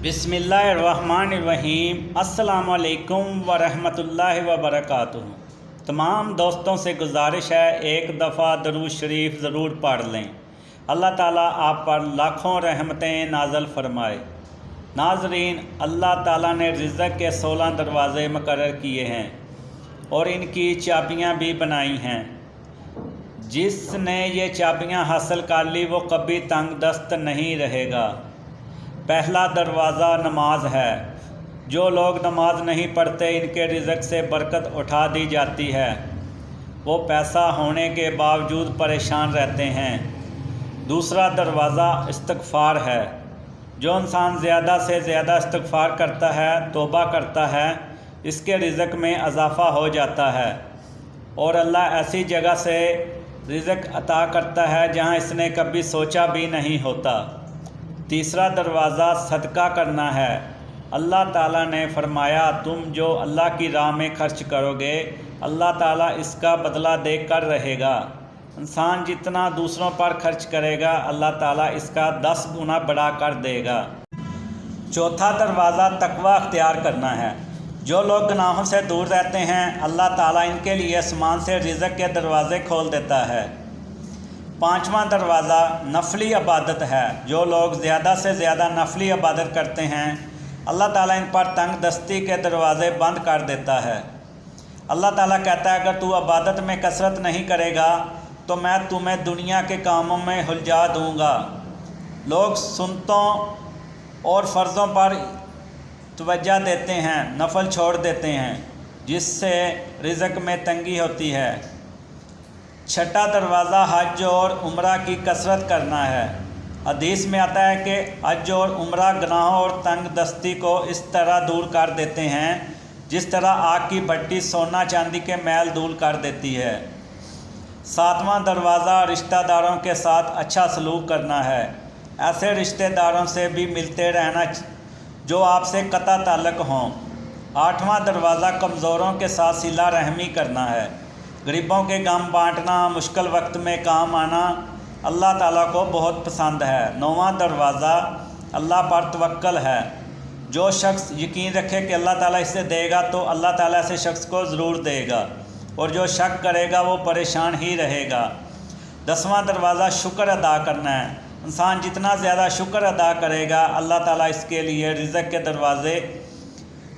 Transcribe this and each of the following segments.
बिस्मिल्लाहिर्रहमानिर्रहीम। अस्सलामु अलैकुम वरहमतुल्लाहि वबरकातुहू। तमाम दोस्तों से गुजारिश है एक दफ़ा दरूद शरीफ ज़रूर पढ़ लें। अल्लाह ताला आप पर लाखों रहमतें नाज़िल फरमाए। नाज़रीन, अल्लाह ताला ने रिज़्क़ के 16 दरवाज़े मुकर्रर किए हैं और इनकी चाबियां भी बनाई हैं। जिसने ये चाबियां हासिल कर ली वो कभी तंग दस्त नहीं रहेगा। पहला दरवाज़ा नमाज है। जो लोग नमाज नहीं पढ़ते इनके रिज़्क़ से बरकत उठा दी जाती है। वो पैसा होने के बावजूद परेशान रहते हैं। दूसरा दरवाज़ा इस्तिग़फ़ार है। जो इंसान ज़्यादा से ज़्यादा इस्तिग़फ़ार करता है, तौबा करता है, इसके रिज़्क़ में इजाफ़ा हो जाता है और अल्लाह ऐसी जगह से रिज़्क़ अता करता है जहाँ इसने कभी सोचा भी नहीं होता। तीसरा दरवाज़ा सदका करना है। अल्लाह ताला ने फरमाया, तुम जो अल्लाह की राह में खर्च करोगे अल्लाह ताला इसका बदला देकर रहेगा। इंसान जितना दूसरों पर खर्च करेगा अल्लाह ताला इसका 10 गुना बढ़ा कर देगा। चौथा दरवाज़ा तकवा अख्तियार करना है। जो लोग गुनाहों से दूर रहते हैं अल्लाह ताला इनके लिए आसमान से रिज़्क़ के दरवाज़े खोल देता है। पांचवा दरवाज़ा नफली इबादत है। जो लोग ज़्यादा से ज़्यादा नफली इबादत करते हैं अल्लाह ताला इन पर तंग दस्ती के दरवाज़े बंद कर देता है। अल्लाह ताला कहता है, अगर तू इबादत में कसरत नहीं करेगा तो मैं तुम्हें दुनिया के कामों में उलझा दूँगा। लोग सुन्नतों और फ़र्ज़ों पर तवज्जो देते हैं, नफल छोड़ देते हैं, जिससे रिज़्क़ में तंगी होती है। छठा दरवाज़ा हज और उम्रा की कसरत करना है। हदीस में आता है कि हज और उम्रा गुनाहों और तंग दस्ती को इस तरह दूर कर देते हैं जिस तरह आग की भट्टी सोना चांदी के मैल दूर कर देती है। सातवां दरवाज़ा रिश्तेदारों के साथ अच्छा सलूक करना है। ऐसे रिश्तेदारों से भी मिलते रहना जो आपसे कता ताल्लुक़ हों। आठवां दरवाज़ा कमज़ोरों के साथ सिला रहमी करना है। गरीबों के गम बांटना, मुश्किल वक्त में काम आना अल्लाह ताला को बहुत पसंद है। नौवां दरवाज़ा अल्लाह पर तवक्कल है। जो शख्स यकीन रखे कि अल्लाह ताला इसे देगा तो अल्लाह ताला ऐसे शख्स को ज़रूर देगा और जो शक करेगा वो परेशान ही रहेगा। 10वां दरवाज़ा शुक्र अदा करना है। इंसान जितना ज़्यादा शुक्र अदा करेगा अल्लाह ताला इसके लिए रिज़्क़ के दरवाज़े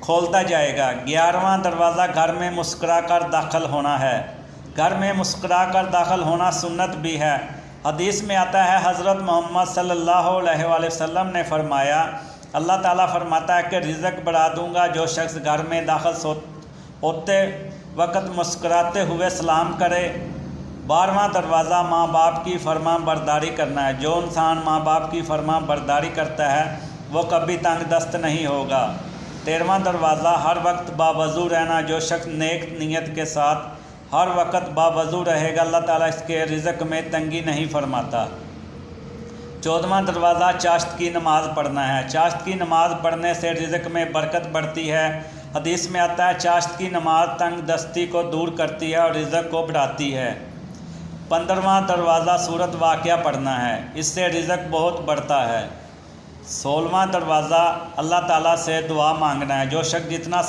खोलता जाएगा। 11वां दरवाज़ा घर में मुस्कुरा कर दाखिल होना है। घर में मुस्कुरा कर दाखिल होना सुन्नत भी है। हदीस में आता है, हज़रत मोहम्मद सल्लल्लाहु अलैहि वसल्लम ने फरमाया, अल्लाह ताला फरमाता है कि रिज़्क़ बढ़ा दूँगा जो शख्स घर में दाखिल होते वक्त मुस्कुराते हुए सलाम करे। 12वां दरवाज़ा माँ बाप की फरमान बरदारी करना है। जो इंसान माँ बाप की फरमान बरदारी करता है वो कभी तंग दस्त नहीं होगा। 13वां दरवाज़ा हर वक्त बावज़ू रहना। जो शख्स नेक नीयत के साथ हर वक्त बावज़ू रहेगा अल्लाह ताला इसके रिज़्क़ में तंगी नहीं फरमाता। 14वां दरवाज़ा चाश्त की नमाज़ पढ़ना है। चाश्त की नमाज़ पढ़ने से रिज़्क़ में बरकत बढ़ती है। हदीस में आता है, चाश्त की नमाज़ तंग दस्ती को दूर करती है और रिज़्क़ को बढ़ाती है। 15वां दरवाज़ा सूरत वाक़िया पढ़ना है। इससे रिज़्क़ बहुत बढ़ता है। 16वां दरवाज़ा अल्लाह ताला से दुआ मांगना है। जो शख्स जितना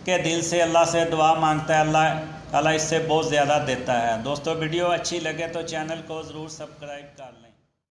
के दिल से अल्लाह से दुआ मांगता है अल्लाह ताला इससे बहुत ज़्यादा देता है। दोस्तों, वीडियो अच्छी लगे तो चैनल को ज़रूर सब्सक्राइब कर लें।